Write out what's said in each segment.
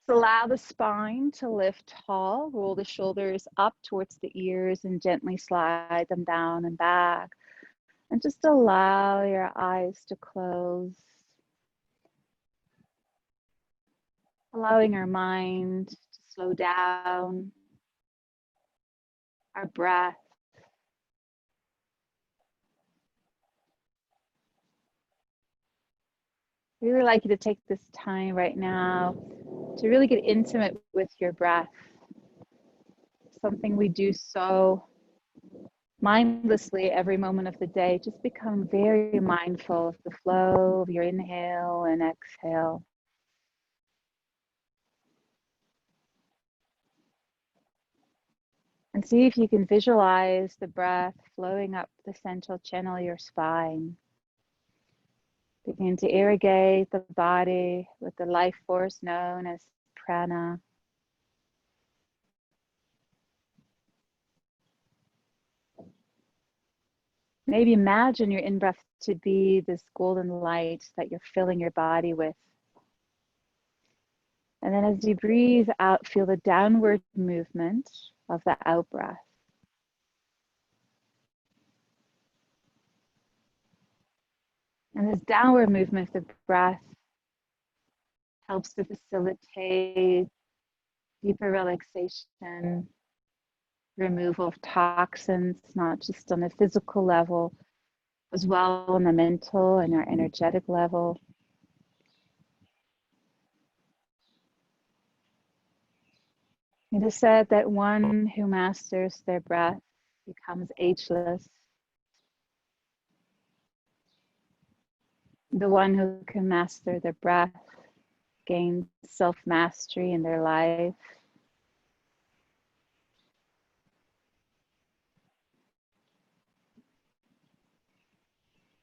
Allow the spine to lift tall, roll the shoulders up towards the ears and gently slide them down and back. And just allow your eyes to close, allowing our mind to slow down, our breath. We really like you to take this time right now to really get intimate with your breath. Something we do so mindlessly every moment of the day. Just become very mindful of the flow of your inhale and exhale. And see if you can visualize the breath flowing up the central channel of your spine. Begin to irrigate the body with the life force known as prana. Maybe imagine your in-breath to be this golden light that you're filling your body with. And then as you breathe out, feel the downward movement of the out-breath. And this downward movement of the breath helps to facilitate deeper relaxation, removal of toxins, not just on a physical level, as well on the mental and our energetic level. It is said that one who masters their breath becomes ageless. The one who can master their breath gains self-mastery in their life.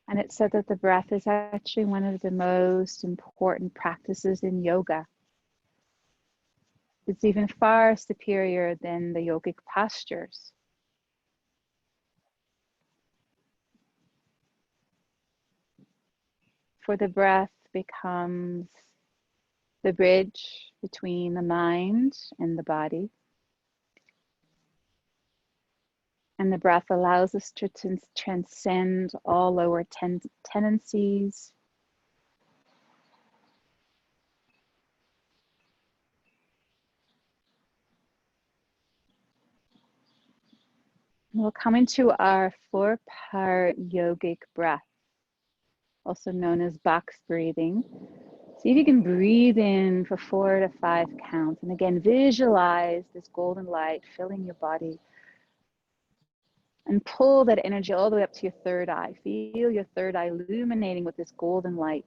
And it's said that the breath is actually one of the most important practices in yoga. It's even far superior than the yogic postures. For the breath becomes the bridge between the mind and the body. And the breath allows us to transcend all lower tendencies. We'll come into our 4-part yogic breath, also known as box breathing. See if you can breathe in for 4 to 5 counts. And again, visualize this golden light filling your body. And pull that energy all the way up to your third eye. Feel your third eye illuminating with this golden light.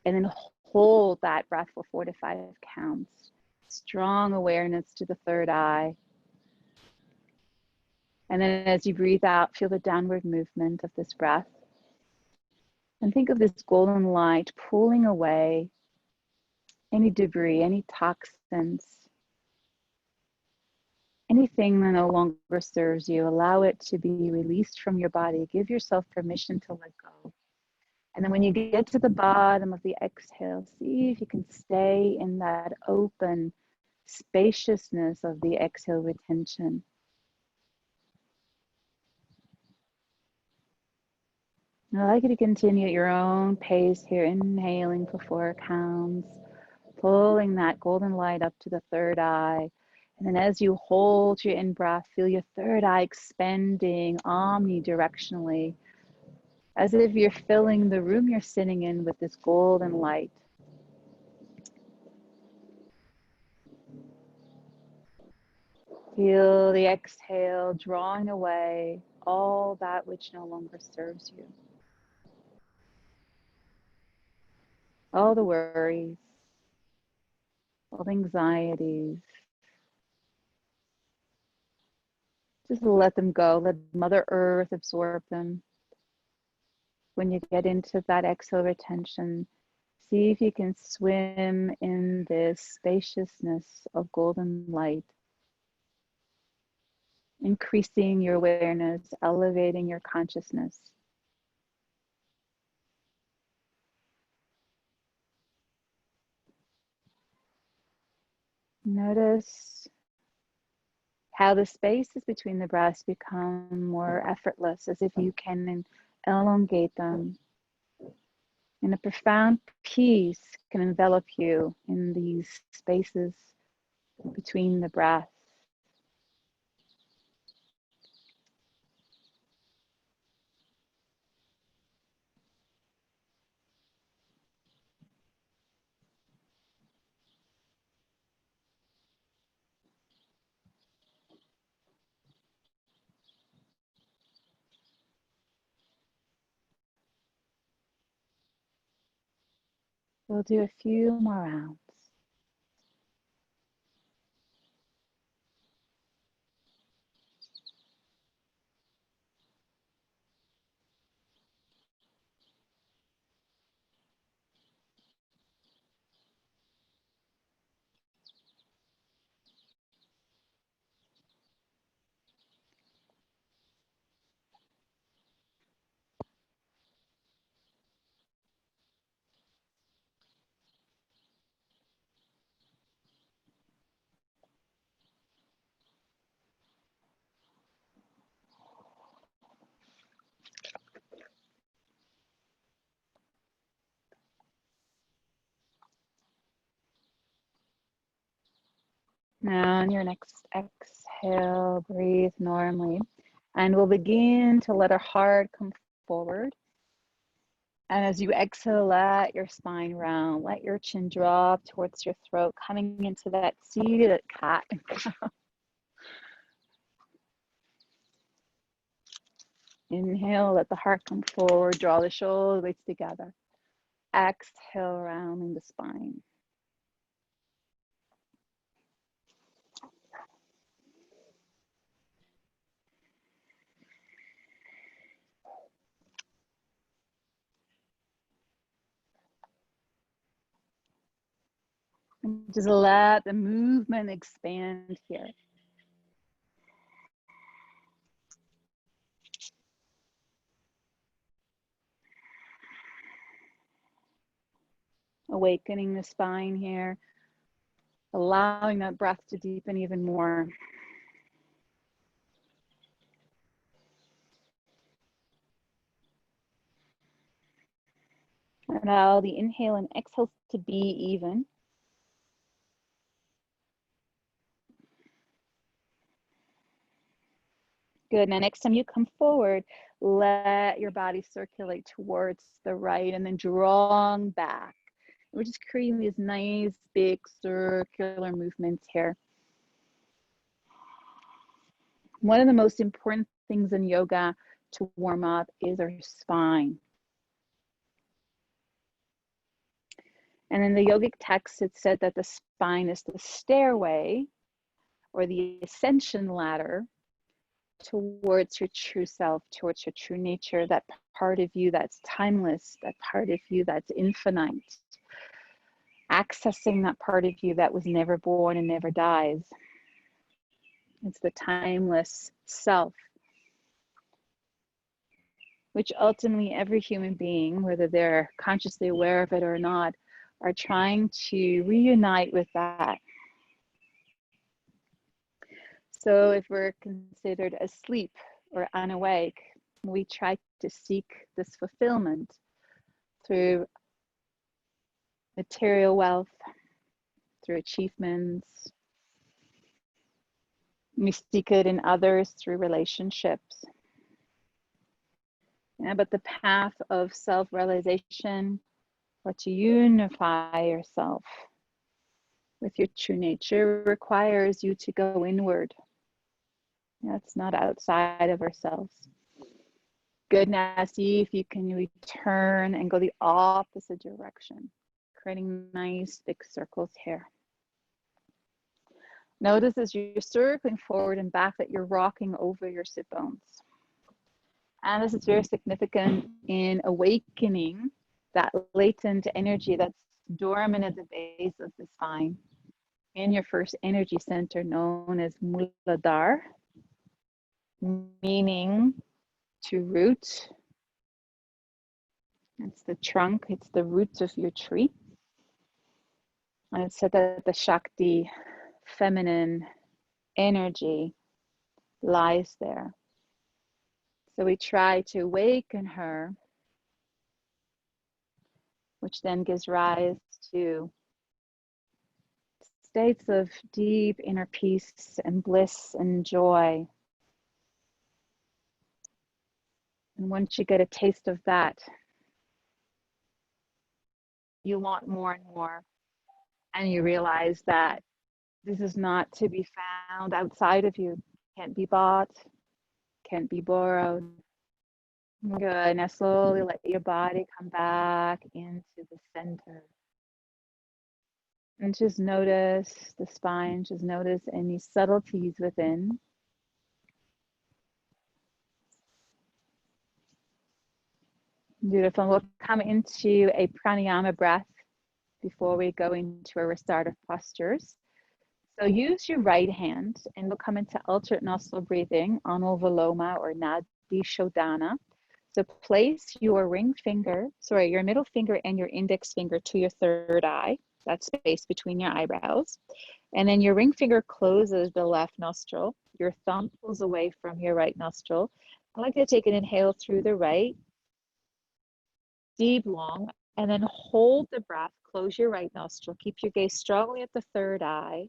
And then hold that breath for 4 to 5 counts. Strong awareness to the third eye. And then as you breathe out, feel the downward movement of this breath. And think of this golden light pulling away any debris, any toxins, anything that no longer serves you. Allow it to be released from your body. Give yourself permission to let go. And then when you get to the bottom of the exhale, see if you can stay in that open spaciousness of the exhale retention. And I'd like you to continue at your own pace here, inhaling for 4 counts, pulling that golden light up to the third eye. And then as you hold your in-breath, feel your third eye expanding omnidirectionally, as if you're filling the room you're sitting in with this golden light. Feel the exhale drawing away all that which no longer serves you. All the worries, all the anxieties. Just let them go. Let Mother Earth absorb them. When you get into that exhale retention, see if you can swim in this spaciousness of golden light, increasing your awareness, elevating your consciousness. Notice how the spaces between the breaths become more effortless, as if you can elongate them. And a profound peace can envelop you in these spaces between the breaths. We'll do a few more rounds. Now, on your next exhale, breathe normally. And we'll begin to let our heart come forward. And as you exhale, let your spine round, let your chin drop towards your throat, coming into that seated cat. Inhale, let the heart come forward, draw the shoulders together. Exhale, rounding the spine. And just let the movement expand here. Awakening the spine here, allowing that breath to deepen even more. Allow the inhale and exhale to be even. Good. Now, next time you come forward, let your body circulate towards the right and then drawing back. We're just creating these nice, big circular movements here. One of the most important things in yoga to warm up is our spine. And in the yogic text, it said that the spine is the stairway or the ascension ladder towards your true self, towards your true nature, that part of you that's timeless, that part of you that's infinite. Accessing that part of you that was never born and never dies. It's the timeless self, which ultimately every human being, whether they're consciously aware of it or not, are trying to reunite with that. So if we're considered asleep or unawake, we try to seek this fulfillment through material wealth, through achievements. We seek it in others through relationships. Yeah, but the path of self-realization, or to unify yourself with your true nature, requires you to go inward. That's not outside of ourselves. Good. Now see if you can return and go the opposite direction, creating nice big circles here. Notice as you're circling forward and back that you're rocking over your sit bones. And this is very significant in awakening that latent energy that's dormant at the base of the spine, in your first energy center known as Muladhara, meaning to root. It's the trunk, it's the roots of your tree. And it's said that the Shakti feminine energy lies there. So we try to awaken her, which then gives rise to states of deep inner peace and bliss and joy. And once you get a taste of that, you want more and more. And you realize that this is not to be found outside of you, can't be bought, can't be borrowed. Good. Now slowly let your body come back into the center. And just notice the spine, just notice any subtleties within. Beautiful. We'll come into a pranayama breath before we go into our restorative postures. So use your right hand and we'll come into alternate nostril breathing, Anuloma or Nadi Shodhana. So place your your middle finger and your index finger to your third eye, that space between your eyebrows. And then your ring finger closes the left nostril. Your thumb pulls away from your right nostril. I like to take an inhale through the right, deep, long, and then hold the breath. Close your right nostril. Keep your gaze strongly at the third eye.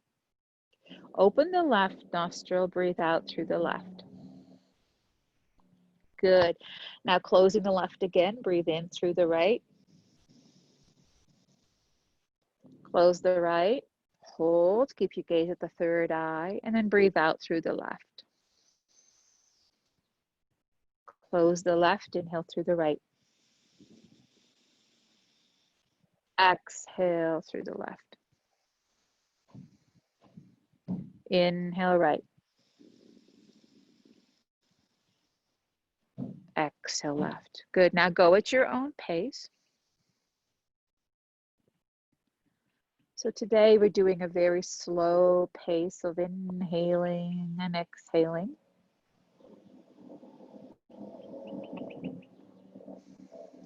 Open the left nostril. Breathe out through the left. Good. Now closing the left again. Breathe in through the right. Close the right. Hold. Keep your gaze at the third eye. And then breathe out through the left. Close the left. Inhale through the right. Exhale through the left. Inhale right. Exhale left. Good. Now go at your own pace. So today we're doing a very slow pace of inhaling and exhaling.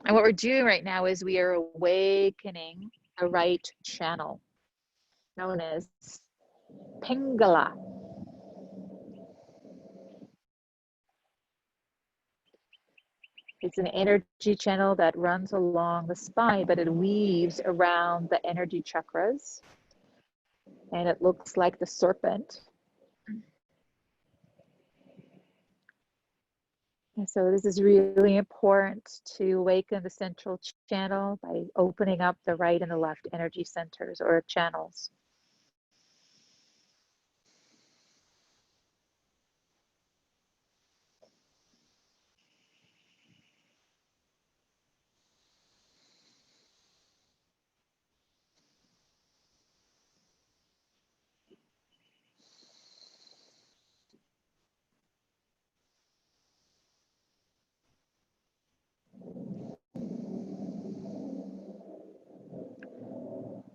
And what we're doing right now is we are awakening the right channel, known as Pingala. It's an energy channel that runs along the spine, but it weaves around the energy chakras. And it looks like the serpent. And so this is really important to awaken the central channel by opening up the right and the left energy centers or channels.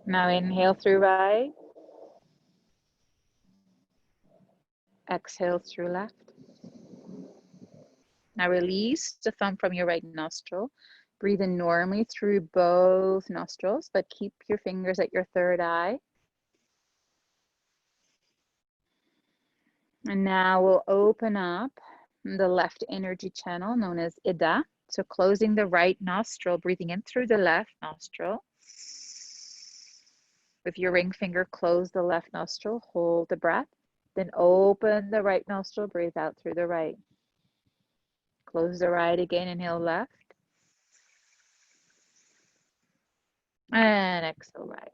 Now inhale through right. Exhale through left. Now release the thumb from your right nostril. Breathe in normally through both nostrils, but keep your fingers at your third eye. And now we'll open up the left energy channel known as Ida. So closing the right nostril, breathing in through the left nostril. With your ring finger, close the left nostril, hold the breath. Then open the right nostril, breathe out through the right. Close the right again, inhale left. And exhale right.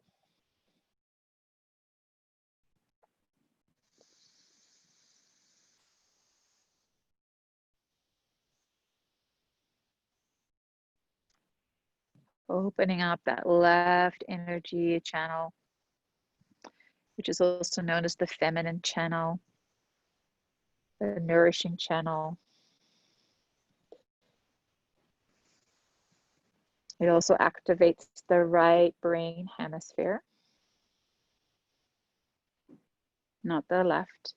Opening up that left energy channel, which is also known as the feminine channel, the nourishing channel. It also activates the right brain hemisphere, not the left.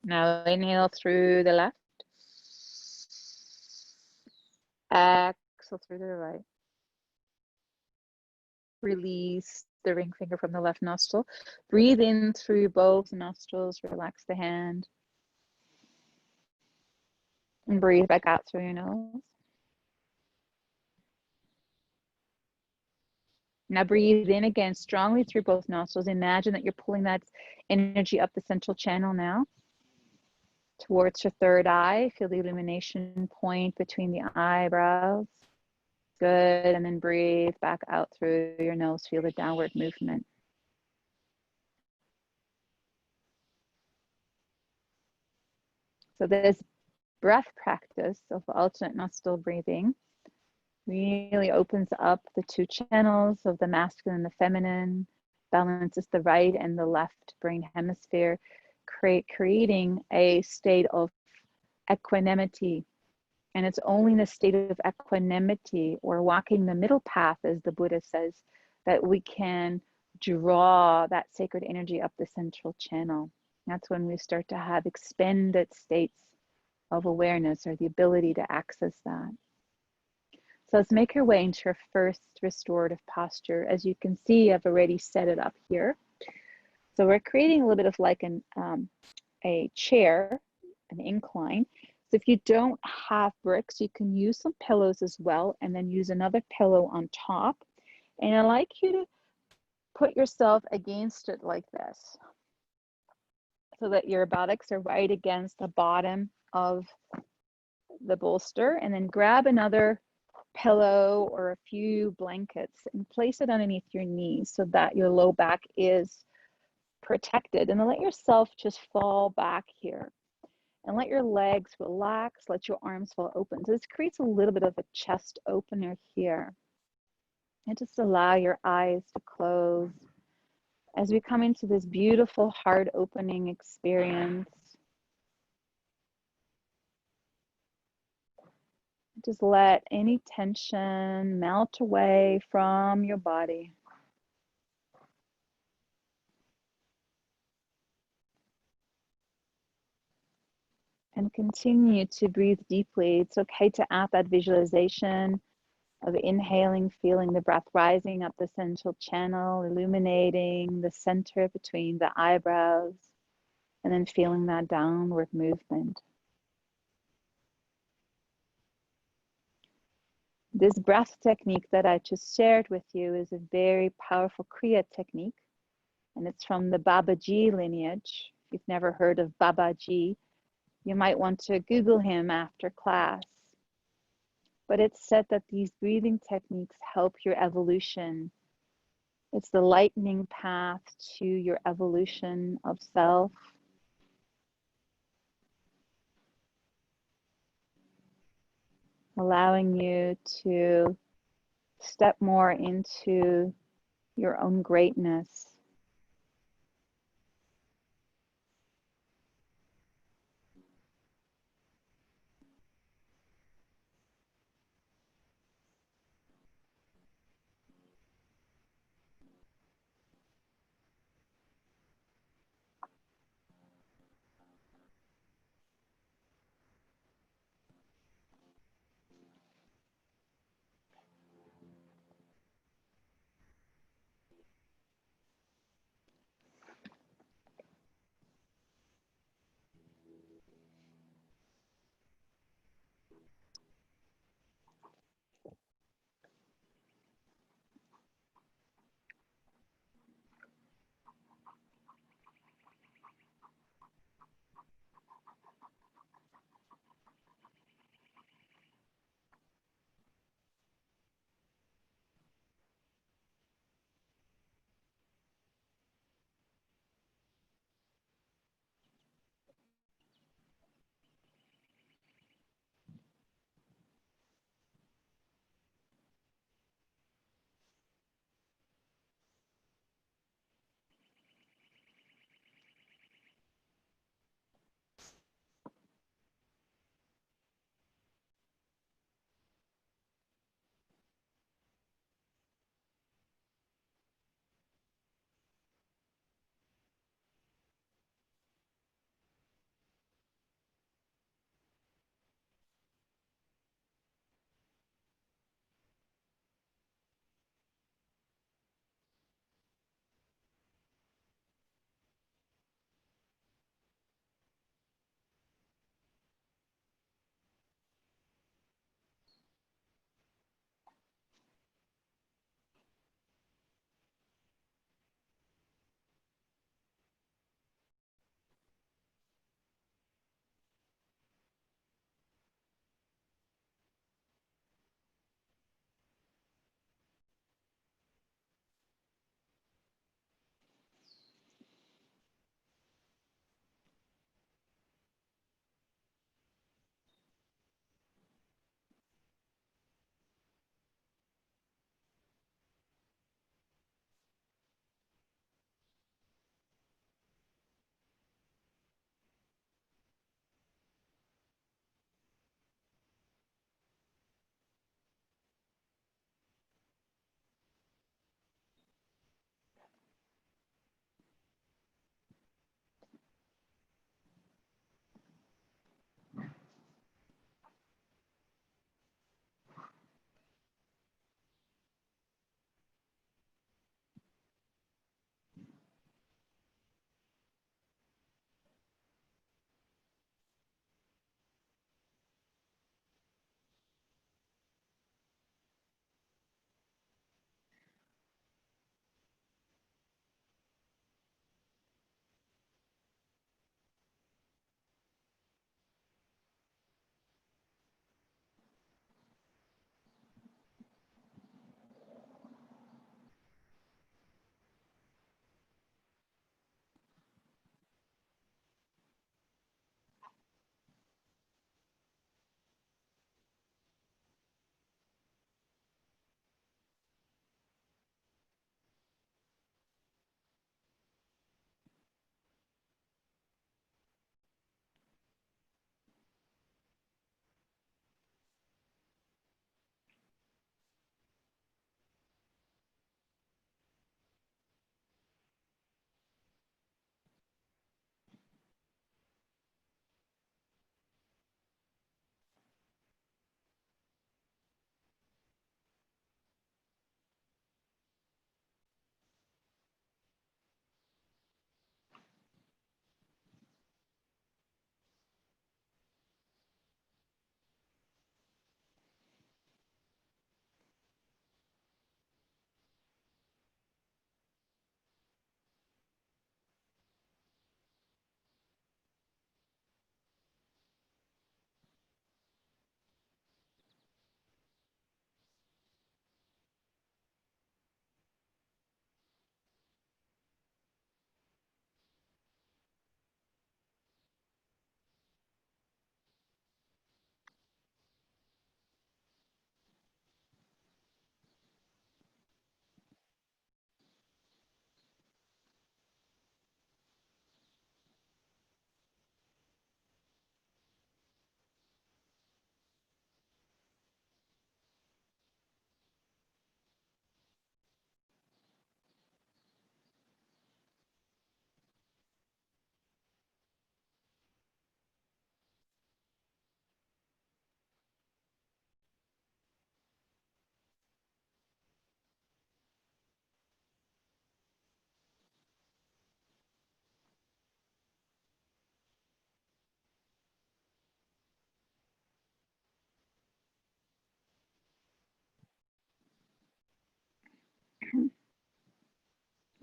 Now inhale through the left. Exhale through the right. Release the ring finger from the left nostril. Breathe in through both nostrils. Relax the hand. And breathe back out through your nose. Now breathe in again strongly through both nostrils. Imagine that you're pulling that energy up the central channel now towards your third eye. Feel the illumination point between the eyebrows. Good. And then breathe back out through your nose. Feel the downward movement. So this breath practice of alternate nostril breathing really opens up the two channels of the masculine and the feminine, balances the right and the left brain hemisphere, creating a state of equanimity. And it's only in a state of equanimity, or walking the middle path, as the Buddha says, that we can draw that sacred energy up the central channel. That's when we start to have expanded states of awareness, or the ability to access that. So let's make our way into our first restorative posture. As you can see, I've already set it up here. So we're creating a little bit of like a chair, an incline. So if you don't have bricks, you can use some pillows as well, and then use another pillow on top. And I'd like you to put yourself against it like this, so that your buttocks are right against the bottom of the bolster, and then grab another pillow or a few blankets and place it underneath your knees so that your low back is protected. And then let yourself just fall back here and let your legs relax, let your arms fall open. So this creates a little bit of a chest opener here. And just allow your eyes to close as we come into this beautiful heart opening experience. Just let any tension melt away from your body. And continue to breathe deeply. It's okay to add that visualization of inhaling, feeling the breath rising up the central channel, illuminating the center between the eyebrows, and then feeling that downward movement. This breath technique that I just shared with you is a very powerful Kriya technique, and it's from the Babaji lineage. If you've never heard of Babaji, you might want to Google him after class. But it's said that these breathing techniques help your evolution. It's the lightning path to your evolution of self. Allowing you to step more into your own greatness.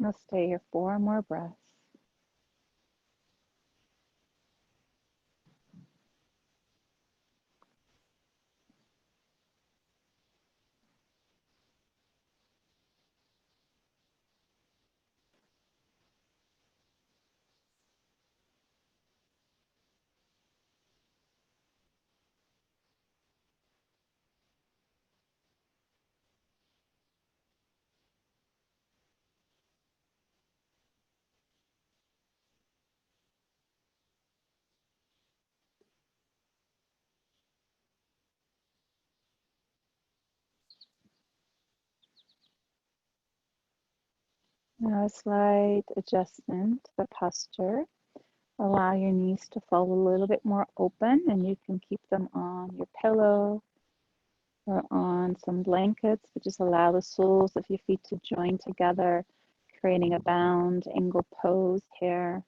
We'll stay here 4 more breaths. Now a slight adjustment to the posture. Allow your knees to fall a little bit more open, and you can keep them on your pillow or on some blankets, but just allow the soles of your feet to join together, creating a bound angle pose here.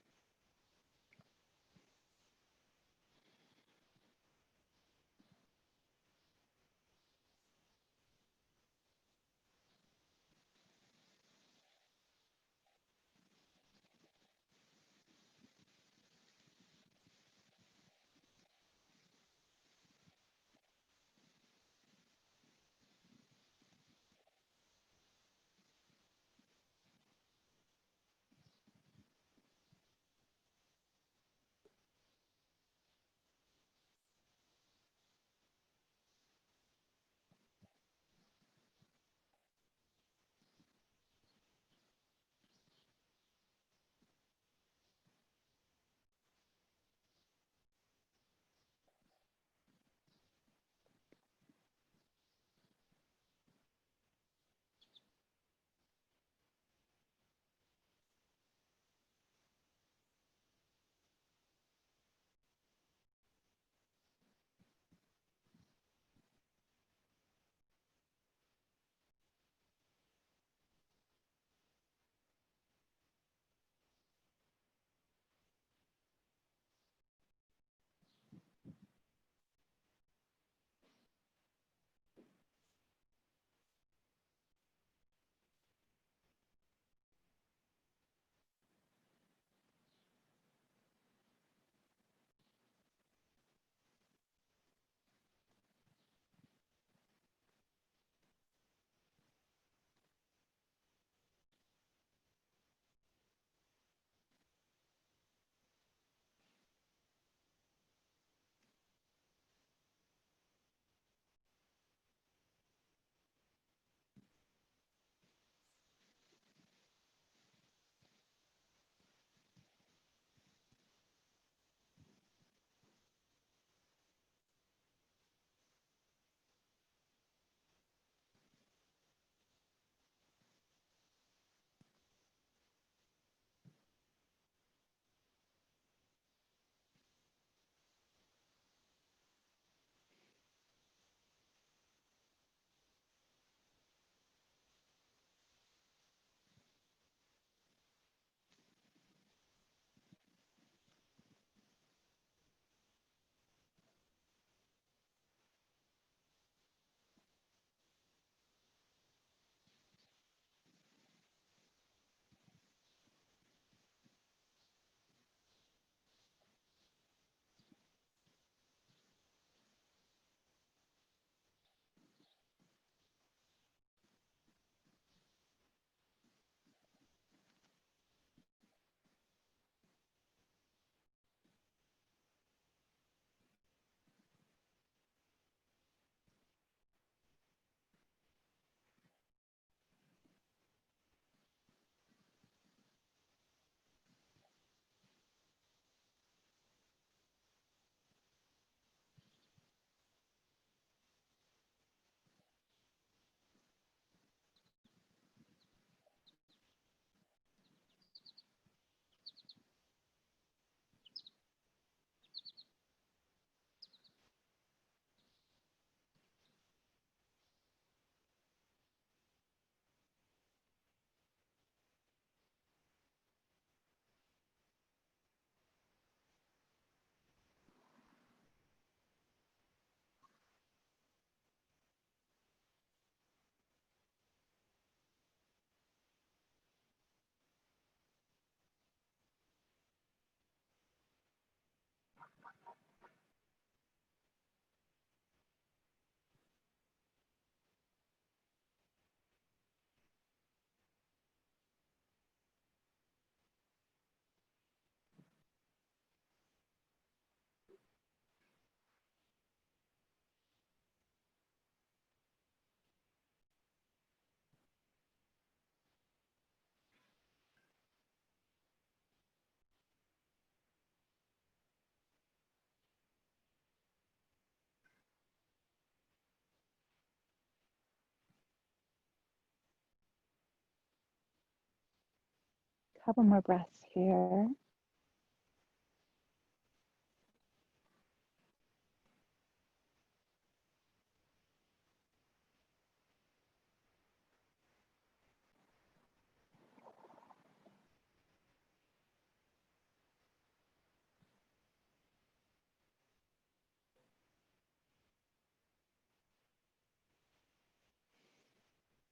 Couple more breaths here.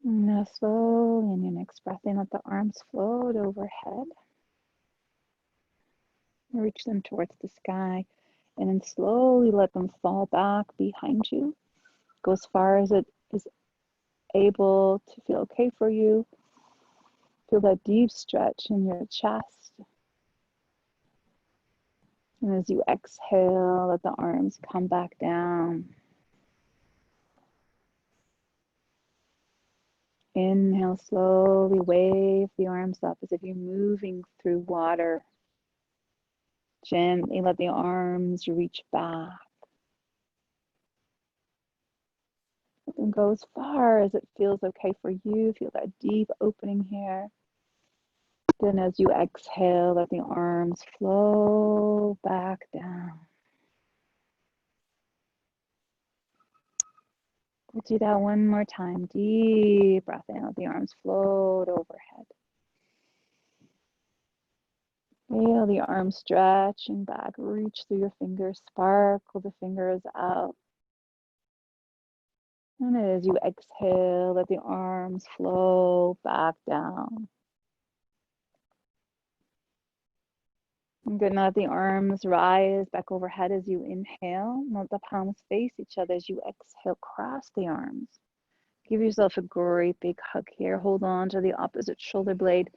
Now slowly in your next breath in, let the arms float overhead. Reach them towards the sky and then slowly let them fall back behind you. Go as far as it is able to feel okay for you. Feel that deep stretch in your chest. And as you exhale, let the arms come back down. Inhale, slowly wave the arms up as if you're moving through water. Gently let the arms reach back. Let them go as far as it feels okay for you. Feel that deep opening here. Then as you exhale, let the arms flow back down. We'll do that one more time. Deep breath in, let the arms float overhead. Feel the arms stretching back. Reach through your fingers, sparkle the fingers out. And as you exhale, let the arms flow back down. And good. Now let the arms rise back overhead as you inhale. Let the palms face each other as you exhale. Cross the arms. Give yourself a great big hug here. Hold on to the opposite shoulder blade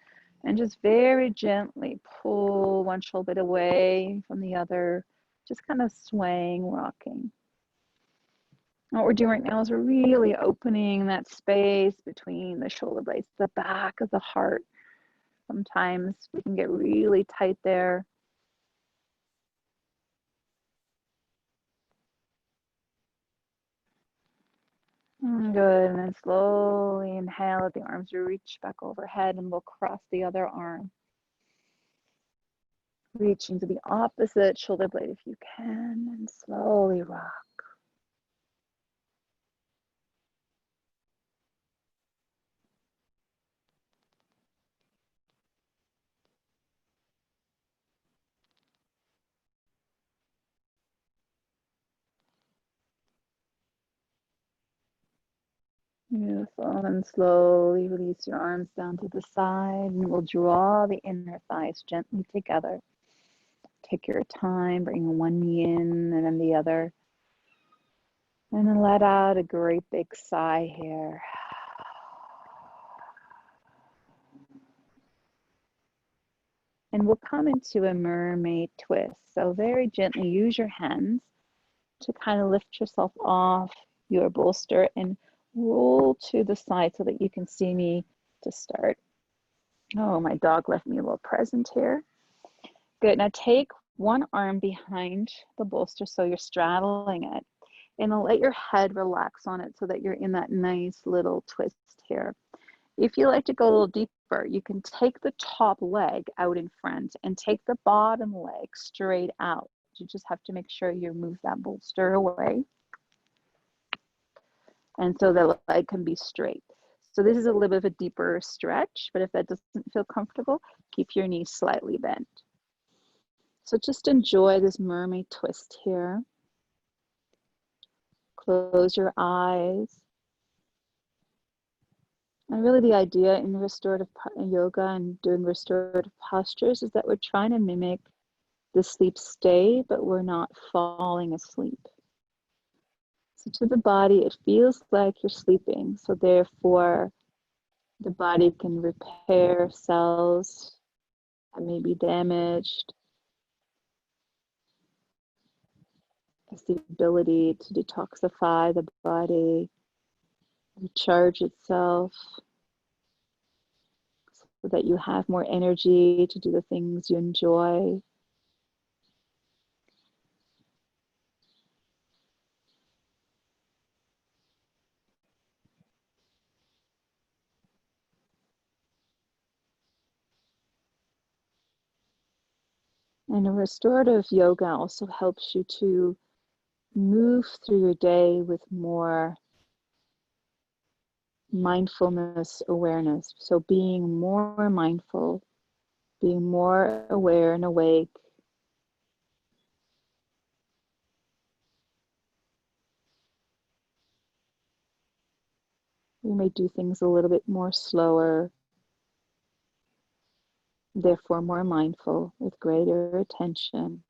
and just very gently pull one shoulder blade away from the other. Just kind of swaying, rocking. What we're doing right now is we're really opening that space between the shoulder blades, the back of the heart. Sometimes we can get really tight there. Good, and then slowly inhale, let the arms reach back overhead and we'll cross the other arm. Reaching to the opposite shoulder blade if you can, and slowly rock. Beautiful, and slowly release your arms down to the side, and we'll draw the inner thighs gently together. Take your time, bring one knee in and then the other. And then let out a great big sigh here. And we'll come into a mermaid twist. So very gently use your hands to kind of lift yourself off your bolster and roll to the side so that you can see me to start. Oh, my dog left me a little present here. Good. Now take one arm behind the bolster so you're straddling it. And then let your head relax on it so that you're in that nice little twist here. If you like to go a little deeper, you can take the top leg out in front and take the bottom leg straight out. You just have to make sure you move that bolster away. And so the leg can be straight. So this is a little bit of a deeper stretch, but if that doesn't feel comfortable, keep your knees slightly bent. So just enjoy this mermaid twist here. Close your eyes. And really the idea in restorative yoga and doing restorative postures is that we're trying to mimic the sleep state, but we're not falling asleep. So to the body, it feels like you're sleeping. So therefore, the body can repair cells that may be damaged. Has the ability to detoxify the body, recharge itself, so that you have more energy to do the things you enjoy. And a restorative yoga also helps you to move through your day with more mindfulness awareness. So being more mindful, being more aware and awake. You may do things a little bit more slower, therefore more mindful with greater attention.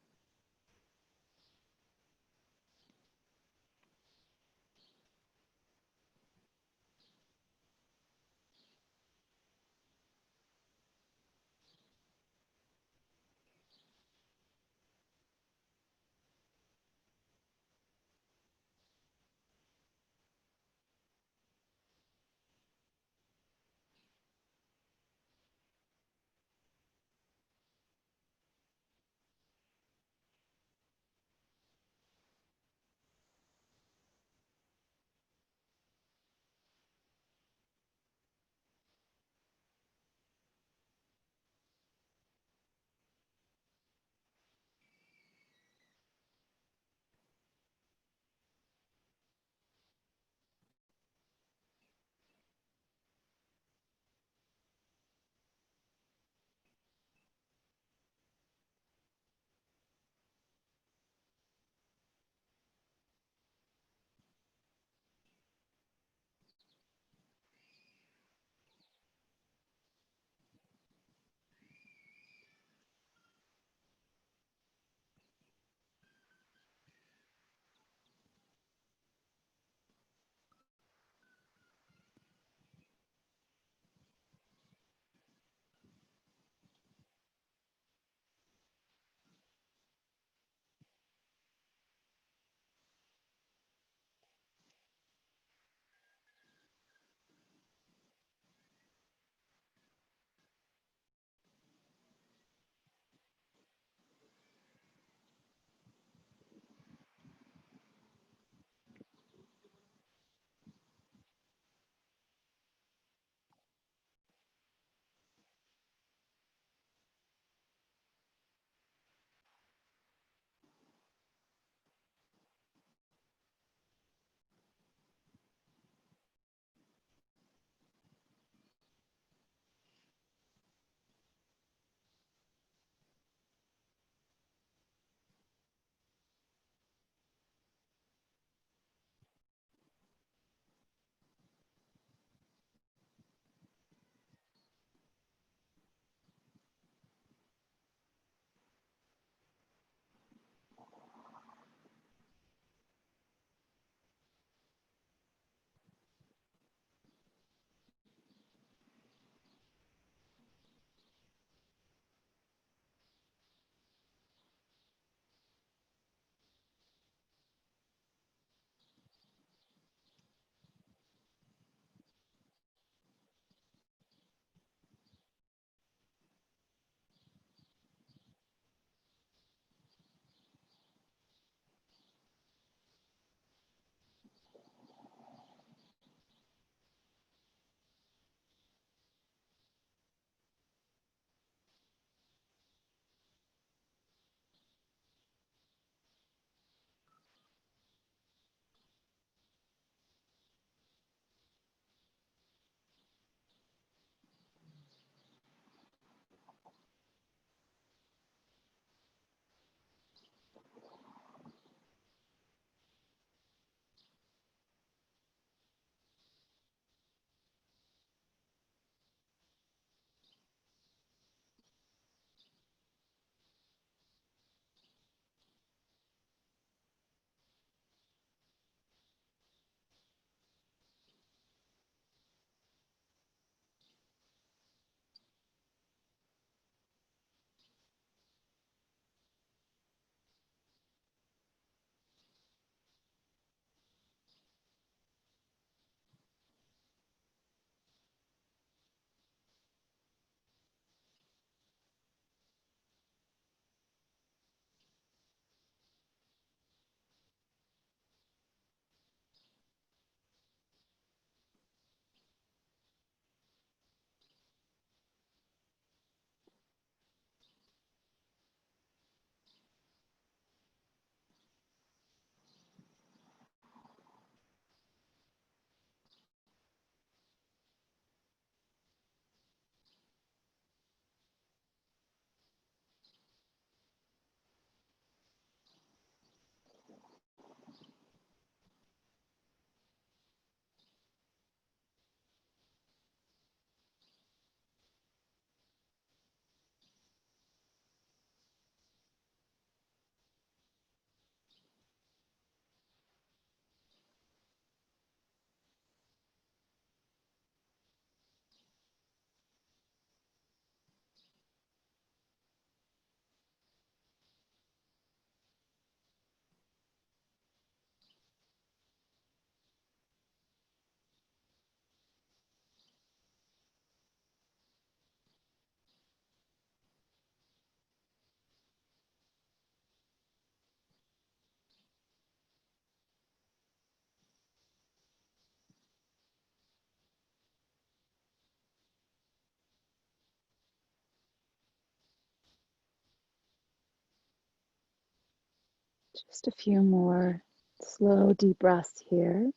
Just a few more slow, deep breaths here.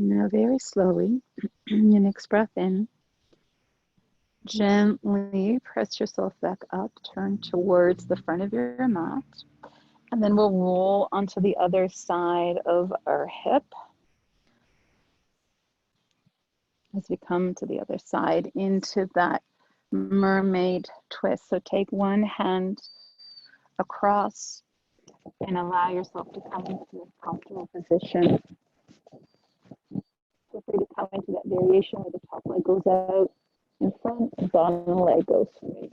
Now, very slowly, your next breath in, gently press yourself back up, turn towards the front of your mat, and then we'll roll onto the other side of our hip as we come to the other side into that mermaid twist. So take one hand across and allow yourself to come into a comfortable position. Feel free to come into that variation where the top leg goes out in front, the bottom leg goes straight.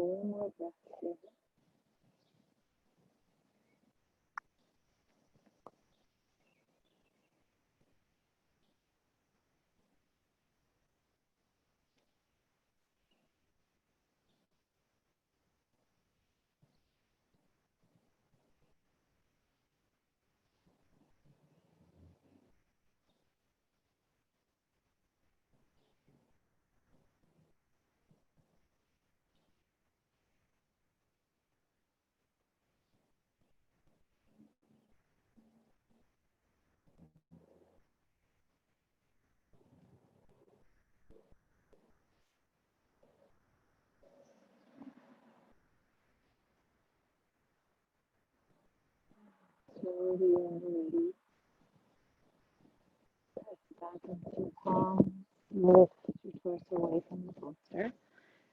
One more breath here. Slowly and release. Press back into your palms. Lift your torso away from the bolster.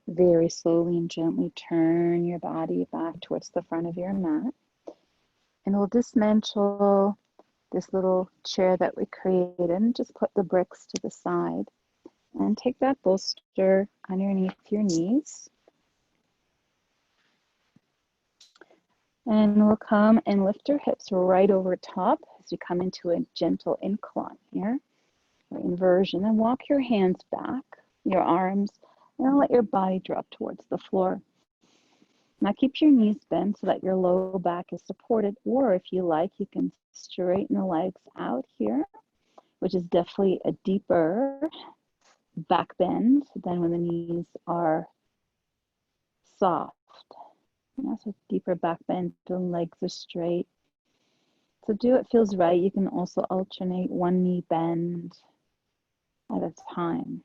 Very slowly and gently turn your body back towards the front of your mat. And we'll dismantle this little chair that we created and just put the bricks to the side. And take that bolster underneath your knees. And we'll come and lift your hips right over top as we come into a gentle incline here, or inversion. And walk your hands back, your arms, and let your body drop towards the floor. Now keep your knees bent so that your low back is supported, or if you like, you can straighten the legs out here, which is definitely a deeper back bend than when the knees are soft. So deeper back bend, the legs are straight. So do what feels right. You can also alternate one knee bend at a time.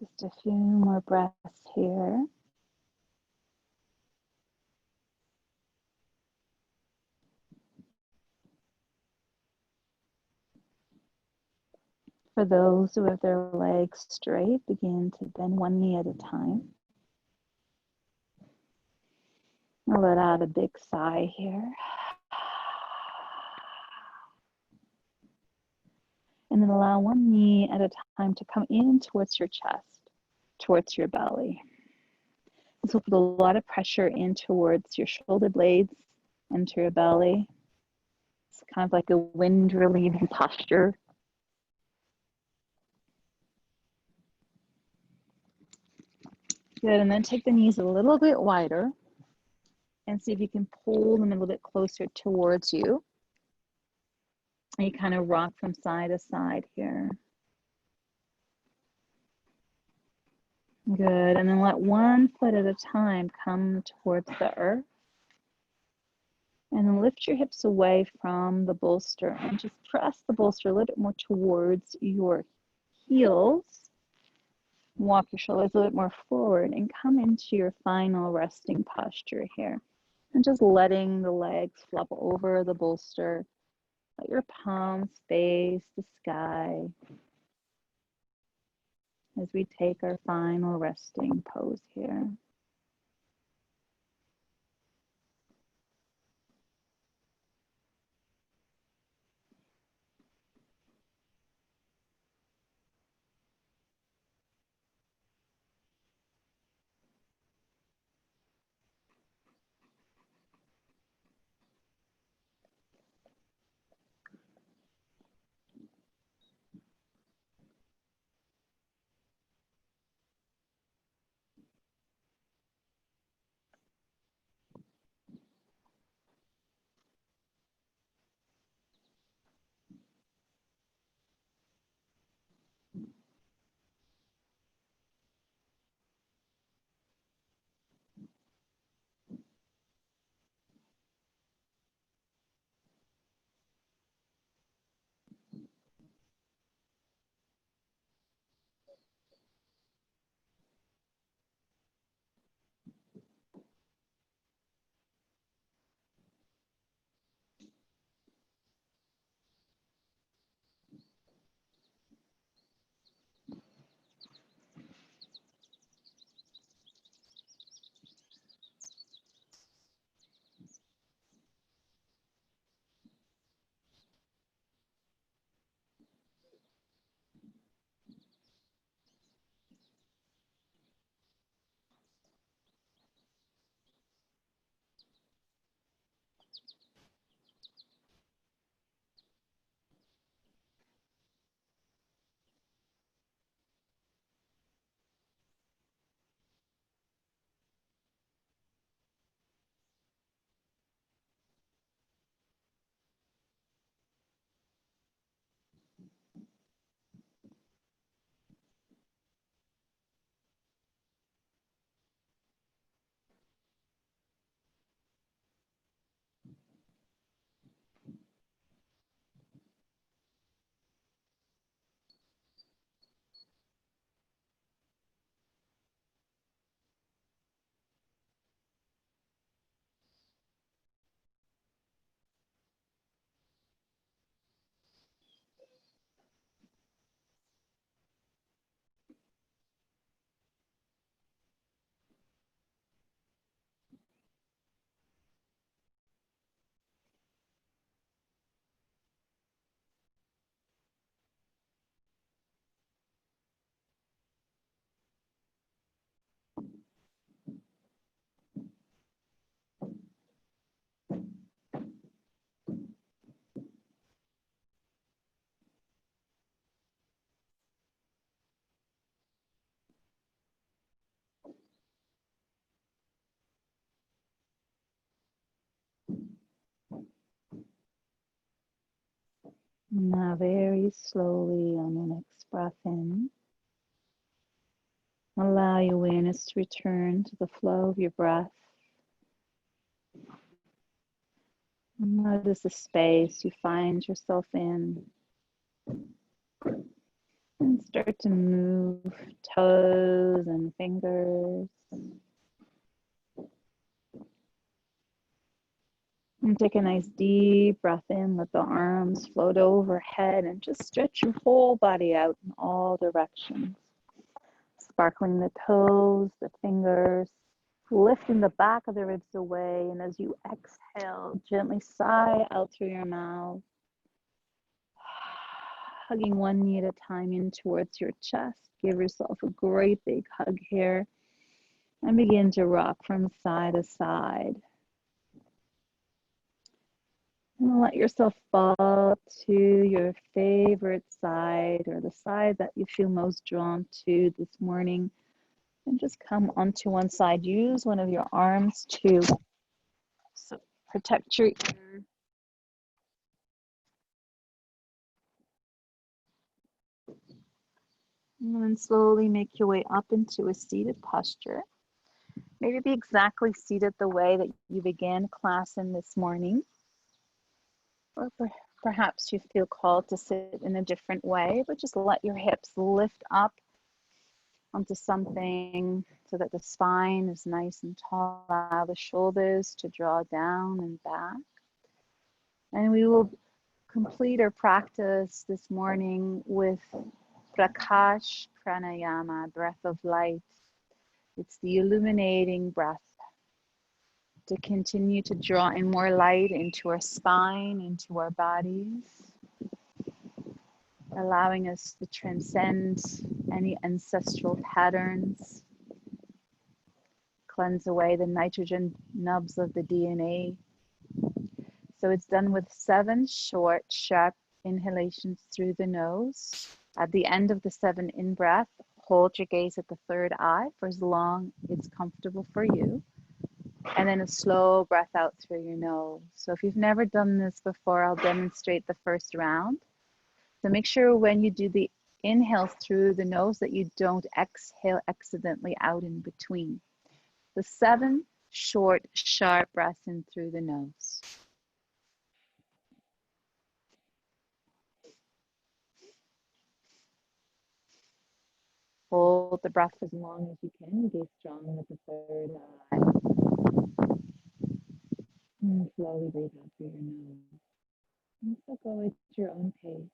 Just a few more breaths here. For those who have their legs straight, begin to bend one knee at a time. I'll let out a big sigh here. And then allow one knee at a time to come in towards your chest, towards your belly. This will put a lot of pressure in towards your shoulder blades and to your belly. It's kind of like a wind relieving posture. Good, and then take the knees a little bit wider and see if you can pull them a little bit closer towards you. And you kind of rock from side to side here. Good, and then let one foot at a time come towards the earth. And then lift your hips away from the bolster and just press the bolster a little bit more towards your heels. Walk your shoulders a little bit more forward and come into your final resting posture here. And just letting the legs flop over the bolster. Let your palms face the sky as we take our final resting pose here. Now very slowly on your next breath in, allow your awareness to return to the flow of your breath. Notice the space you find yourself in. And start to move toes and fingers. And take a nice deep breath in, let the arms float overhead and just stretch your whole body out in all directions. Sparkling the toes, the fingers, lifting the back of the ribs away. And as you exhale, gently sigh out through your mouth, hugging one knee at a time in towards your chest. Give yourself a great big hug here and begin to rock from side to side. And let yourself fall to your favorite side or the side that you feel most drawn to this morning. And just come onto one side. Use one of your arms to protect your ear. And then slowly make your way up into a seated posture. Maybe be exactly seated the way that you began class in this morning. Or perhaps you feel called to sit in a different way, but just let your hips lift up onto something so that the spine is nice and tall. Allow the shoulders to draw down and back. And we will complete our practice this morning with Prakash Pranayama, breath of light. It's the illuminating breath to continue to draw in more light into our spine, into our bodies, allowing us to transcend any ancestral patterns, cleanse away the nitrogen nubs of the DNA. So it's done with 7 short, sharp inhalations through the nose. At the end of the 7 in-breath, hold your gaze at the third eye for as long as it's comfortable for you. And then a slow breath out through your nose. So if you've never done this before, I'll demonstrate the first round. So make sure when you do the inhales through the nose that you don't exhale accidentally out in between. The 7 short, sharp breaths in through the nose. Hold the breath as long as you can. Gaze strong at the third eye. And slowly breathe out through your nose. And so go at your own pace.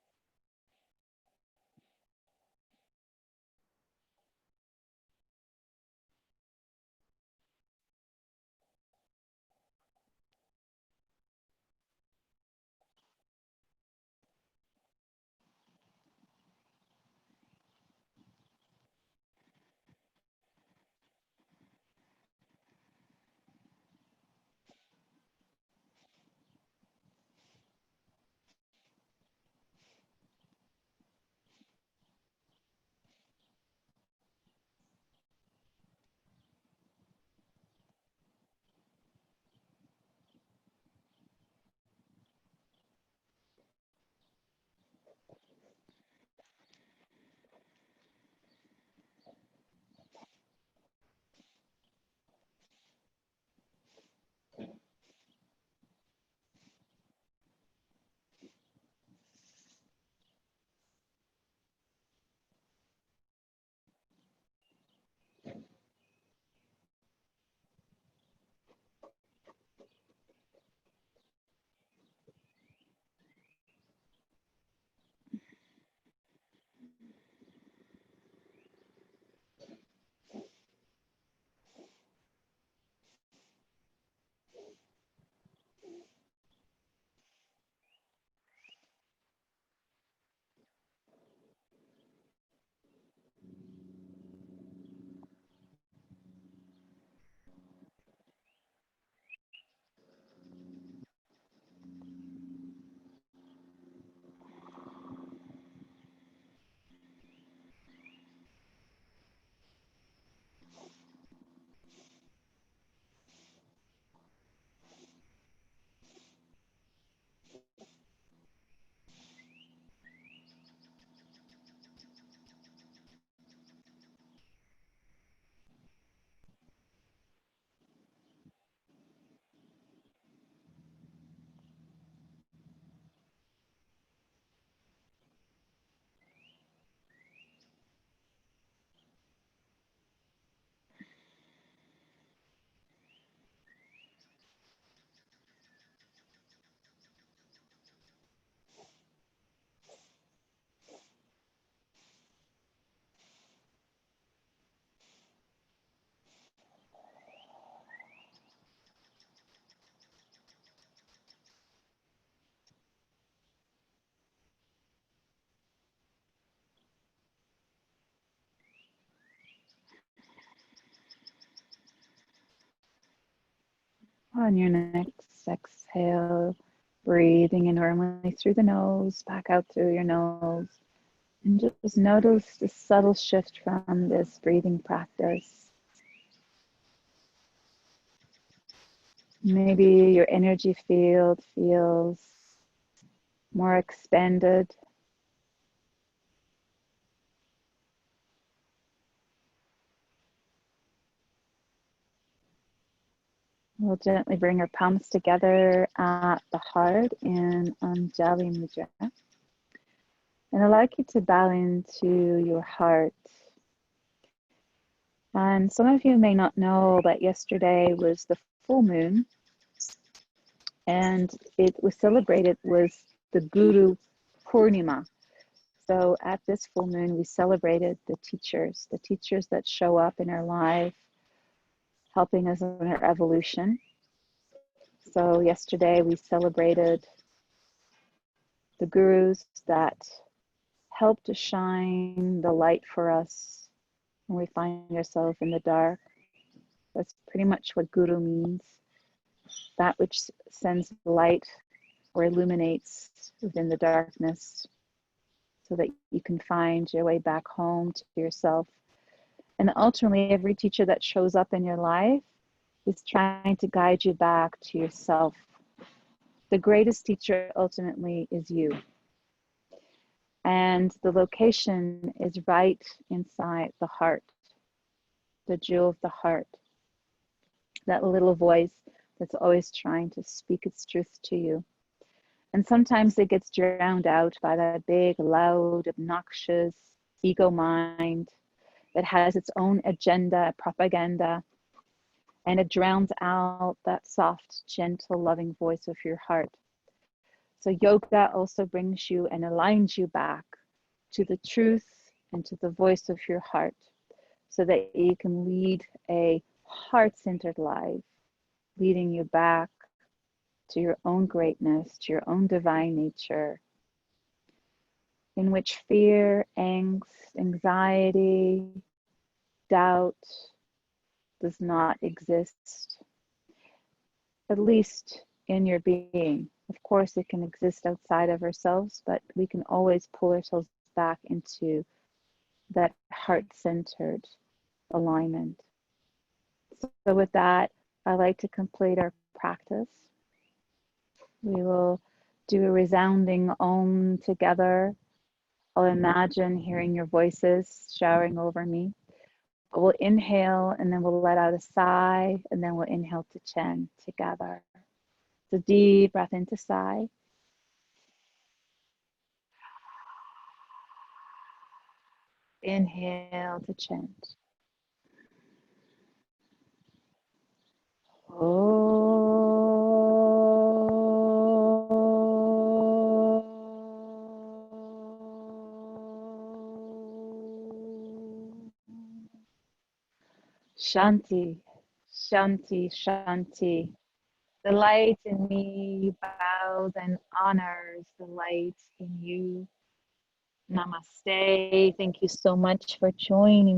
On your next exhale, breathing in normally through the nose, back out through your nose. And just notice the subtle shift from this breathing practice. Maybe your energy field feels more expanded. We'll gently bring our palms together at the heart in Anjali Mudra. And I'd like you to bow into your heart. And some of you may not know that yesterday was the full moon, and it was celebrated was the Guru Purnima. So at this full moon, we celebrated the teachers that show up in our life, helping us in our evolution. So yesterday we celebrated the gurus that help to shine the light for us when we find ourselves in the dark. That's pretty much what guru means. That which sends light or illuminates within the darkness so that you can find your way back home to yourself. And ultimately, every teacher that shows up in your life is trying to guide you back to yourself. The greatest teacher ultimately is you. And the location is right inside the heart, the jewel of the heart, that little voice that's always trying to speak its truth to you. And sometimes it gets drowned out by that big, loud, obnoxious ego mind that has its own agenda, propaganda, and it drowns out that soft, gentle, loving voice of your heart. So yoga also brings you and aligns you back to the truth and to the voice of your heart so that you can lead a heart-centered life, leading you back to your own greatness, to your own divine nature, in which fear, angst, anxiety, doubt does not exist, at least in your being. Of course, it can exist outside of ourselves, but we can always pull ourselves back into that heart-centered alignment. So with that, I'd like to complete our practice. We will do a resounding Om together. I'll imagine hearing your voices showering over me. We'll inhale and then we'll let out a sigh and then we'll inhale to Chen together. So deep breath into sigh. Inhale to chant. Shanti, Shanti, Shanti. The light in me bows and honors the light in you. Namaste. Thank you so much for joining